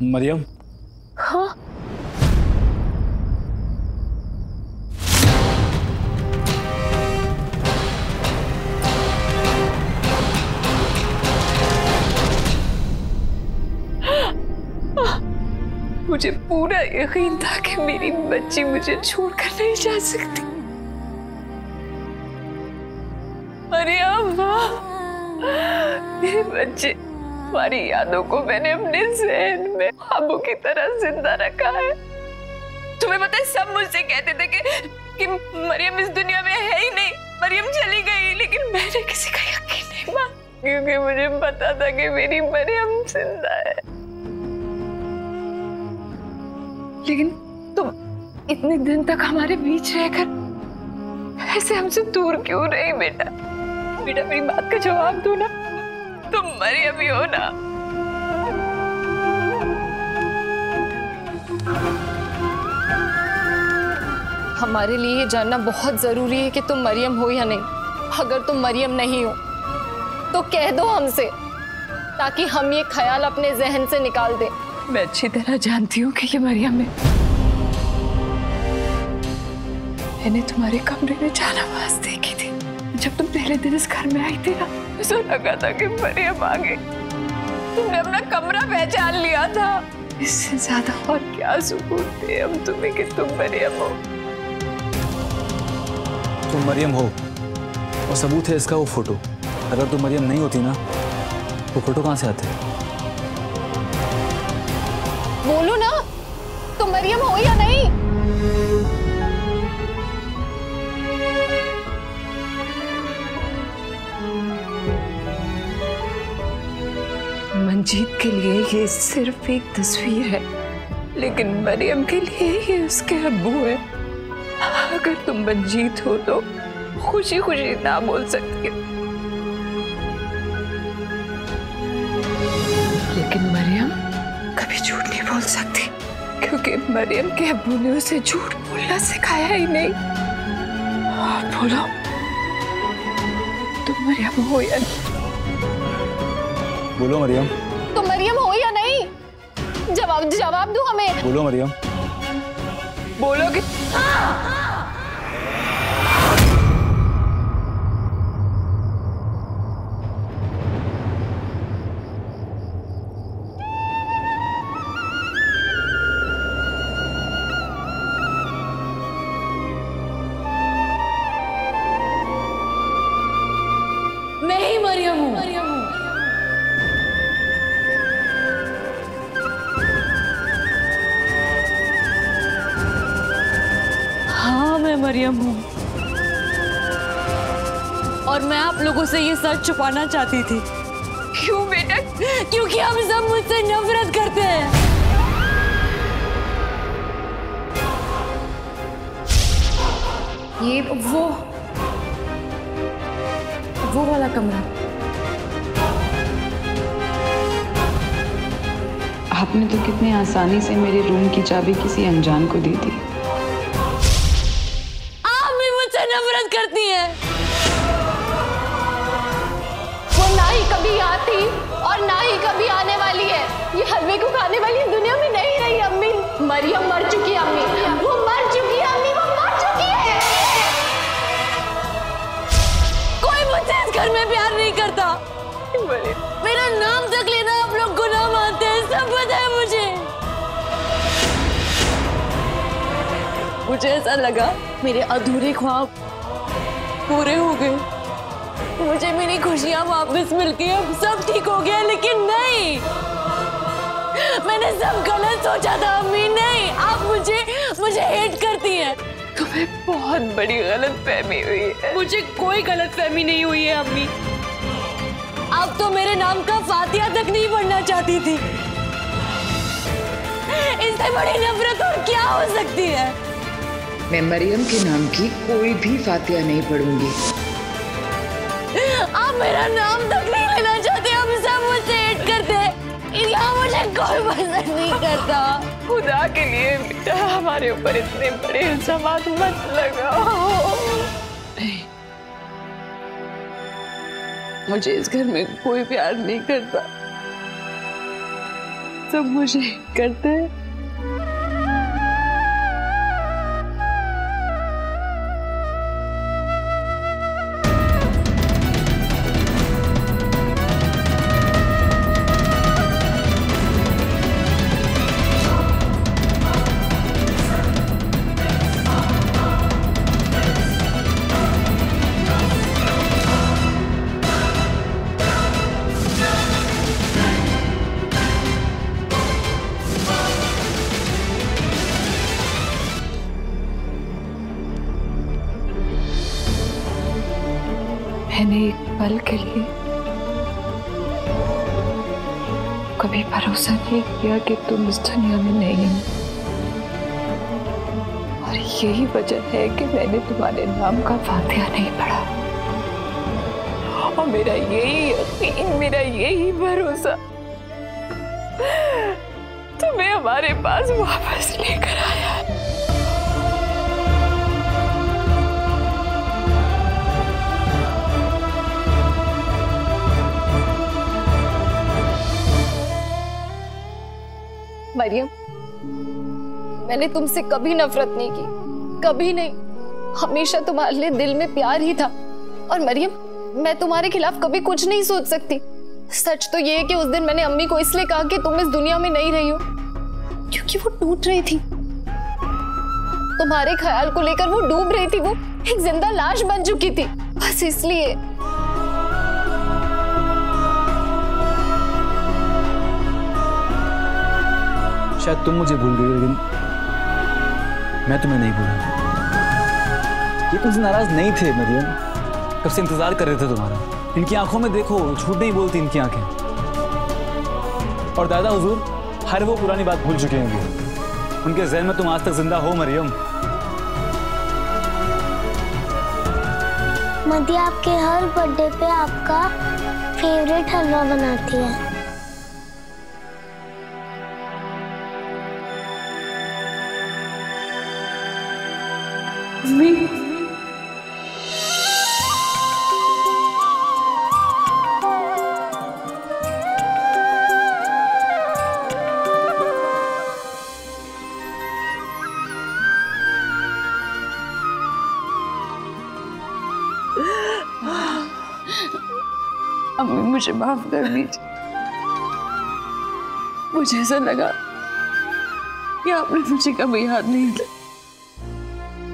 मरियम। हाँ मुझे पूरा यकीन था कि मेरी बच्ची मुझे छोड़कर नहीं जा सकती। मरियम, मेरे बच्चे, तुम्हारी यादों को मैंने अपने ज़हन में ख्वाबों की तरह जिंदा रखा है। तुम्हें पता है, सब मुझसे कहते थे कि मरियम इस दुनिया में है ही नहीं, मरियम चली गई, लेकिन मैंने किसी का यकीन नहीं माना, क्योंकि मुझे पता था कि मेरी मरियम जिंदा है। लेकिन तुम इतने दिन तक हमारे बीच रहकर ऐसे हमसे दूर क्यों रही? बेटा बेटा, मेरी बात का जवाब दो ना, तुम मरियम ही हो ना? हमारे लिए ये जानना बहुत जरूरी है कि तुम मरियम हो या नहीं। अगर तुम मरियम नहीं हो तो कह दो हमसे, ताकि हम ये ख्याल अपने जहन से निकाल दें। मैं अच्छी तरह जानती हूँ कि ये मरियम है। मैंने तुम्हारे कमरे में जानावाज देखी थी जब तुम पहले दिन इस घर में आई थी ना, तो लगा था कि मरियम आ गई। तुमने अपना कमरा पहचान लिया था। इससे ज्यादा और क्या सुकून थे हम तुम्हें कि तुम मरियम हो। तुम मरियम हो और सबूत है इसका वो फोटो। अगर तुम मरियम नहीं होती ना, वो फोटो कहाँ से आते? बोलो ना, तुम मरियम हो या नहीं? मंजीत के लिए ये सिर्फ एक तस्वीर है, लेकिन मरियम के लिए ये उसके अब्बू है। अगर तुम मंजीत हो तो खुशी खुशी ना बोल सकती, लेकिन मरियम कभी झूठ नहीं बोल सकती, क्योंकि मरियम के अब्बू ने उसे झूठ बोलना सिखाया ही नहीं। बोलो, तुम मरियम हो या नहीं? बोलो मरियम। तुम मरियम हो या नहीं? जवाब दो हमें। बोलो मरियम। बोलोगे? मैं ही मरियम हूँ। हाँ, मैं मरियम हूँ, और मैं आप लोगों से ये सच छुपाना चाहती थी। क्यों बेटा? क्योंकि हम सब मुझसे नफरत करते हैं। ये वो वाला कमरा। आपने तो कितने आसानी से मेरे रूम की चाबी किसी अनजान को दी थी। आप भी मुझसे नफरत करती हैं। वो ना ही कभी आती और ना ही कभी आने वाली है। ये हलवे को खाने वाली दुनिया में नहीं रही अम्मी। मरियम मर चुकी है अम्मी, वो मर चुकी है अम्मी, वो मर चुकी है। कोई मुझसे इस घर में प्यार नहीं करता। मेरा नाम तक लेना आप लोग गुनाह मानते हैं, सब पता है मुझे। मुझे ऐसा लगा मेरे अधूरे ख्वाब पूरे हो गए, मुझे मेरी खुशियां वापस मिल गई, अब सब ठीक हो गया। लेकिन नहीं, मैंने सब गलत सोचा था अम्मी। नहीं, आप मुझे हेट करती हैं। तुम्हें बहुत बड़ी गलतफहमी हुई है। मुझे कोई गलतफहमी नहीं हुई है अम्मी। अब तो मेरे नाम का फातिहा तक नहीं पढ़ना चाहती थी। इससे बड़ी नफरत और क्या हो सकती है? मैं मरियम के नाम की कोई भी फातिहा नहीं पढ़ूंगी। आप मेरा नाम तक नहीं लेना चाहते। हम सब मुझसे हेट करते हैं। यहाँ मुझे कोई पसंद नहीं करता। खुदा के लिए बेटा, हमारे ऊपर इतने बड़े इल्जामात मत लगाओ। मुझे इस घर में कोई प्यार नहीं करता। सब मुझे करते हैं। मैंने एक पल के लिए कभी भरोसा नहीं किया कि तुम इस दुनिया में नहीं हो, और यही वजह है कि मैंने तुम्हारे नाम का फातिहा नहीं पढ़ा। और मेरा यही यकीन, मेरा यही भरोसा तुम्हें हमारे पास वापस लेकर आया। मरियम, मैंने तुमसे कभी नफरत नहीं की, कभी नहीं। हमेशा तुम्हारे लिए दिल में प्यार ही था। और मरियम, मैं तुम्हारे खिलाफ कभी कुछ नहीं सोच सकती। सच तो ये है कि उस दिन मैंने अम्मी को इसलिए कहा कि तुम इस दुनिया में नहीं रही हो क्योंकि वो टूट रही थी। तुम्हारे ख्याल को लेकर वो डूब रही थी, वो एक जिंदा लाश बन चुकी थी, बस इसलिए। शायद तुम मुझे भूल गई, लेकिन मैं तुम्हें नहीं भूला। ये तुमसे नाराज नहीं थे मरियम, कब से इंतजार कर रहे थे तुम्हारा। इनकी आंखों में देखो, झूठ नहीं बोलती इनकी आंखें। और दादा हुजूर हर वो पुरानी बात भूल चुके होंगे, उनके ज़हन में तुम आज तक जिंदा हो मरियम। मदी आपके हर बर्थडे पे आपका फेवरेट हलवा बनाती है। अम्मी मुझे माफ कर दीजिए, मुझे ऐसा लगा कि आपने मुझे कभी याद नहीं किया।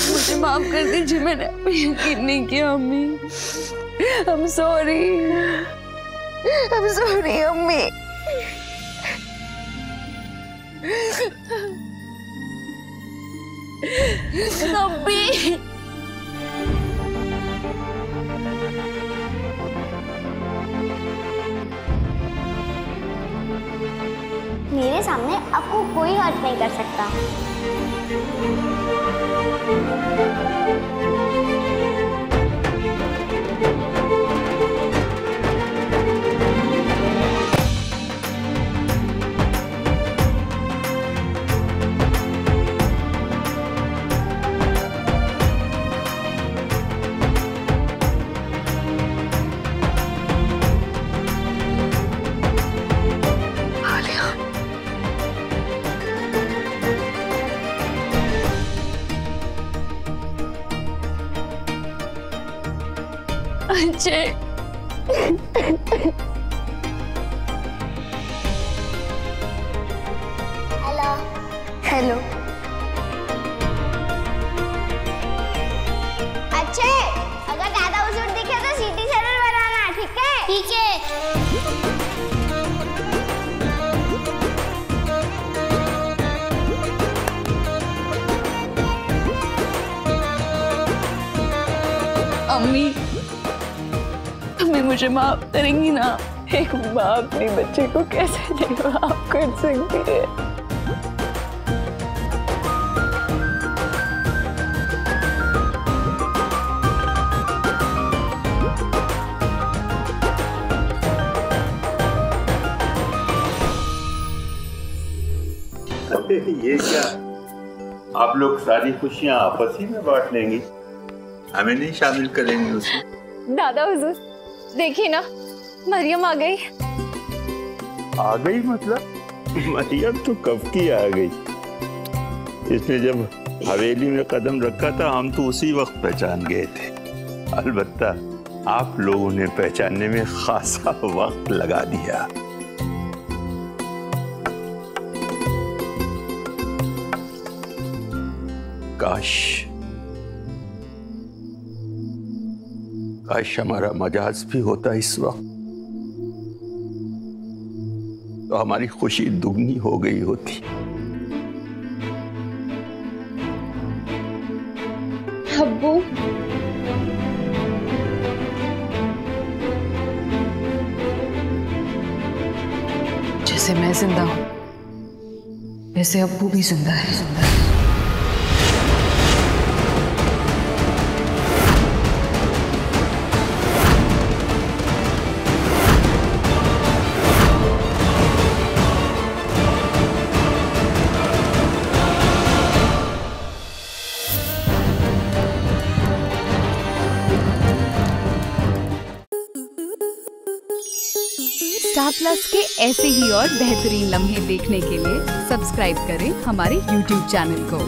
मुझे माफ कर दीजिए, मैंने आप पे यकीन नहीं किया अम्मी। I'm sorry, I'm sorry अम्मी। अम्मी, मेरे सामने आपको कोई हर्ट नहीं कर सकता। Ajay, hello hello. अच्छे, अगर दादा हुजूर दिखे तो सीटी चैनल बनाना, ठीक है? ठीक है। अम्मी, अम्मी मुझे माफ करेंगी ना? एक माँ अपने बच्चे को कैसे नहीं माफ कर सकती है? ये क्या, आप लोग सारी खुशियां आपस ही में बांट लेंगी, हमें नहीं शामिल करेंगे उसमें? दादा हुजूर देखिए ना, मरियम आ गई। आ गई मतलब? मरियम तो कब की आ गई। इसने जब हवेली में कदम रखा था हम तो उसी वक्त पहचान गए थे। अलबत्ता आप लोगों ने पहचानने में खासा वक्त लगा दिया। काश हमारा मजाज भी होता इस वक्त तो हमारी खुशी दुगनी हो गई होती। अब्बू, जैसे मैं जिंदा हूं वैसे अब्बू भी जिंदा है। स्टार प्लस के ऐसे ही और बेहतरीन लम्हे देखने के लिए सब्सक्राइब करें हमारे YouTube चैनल को।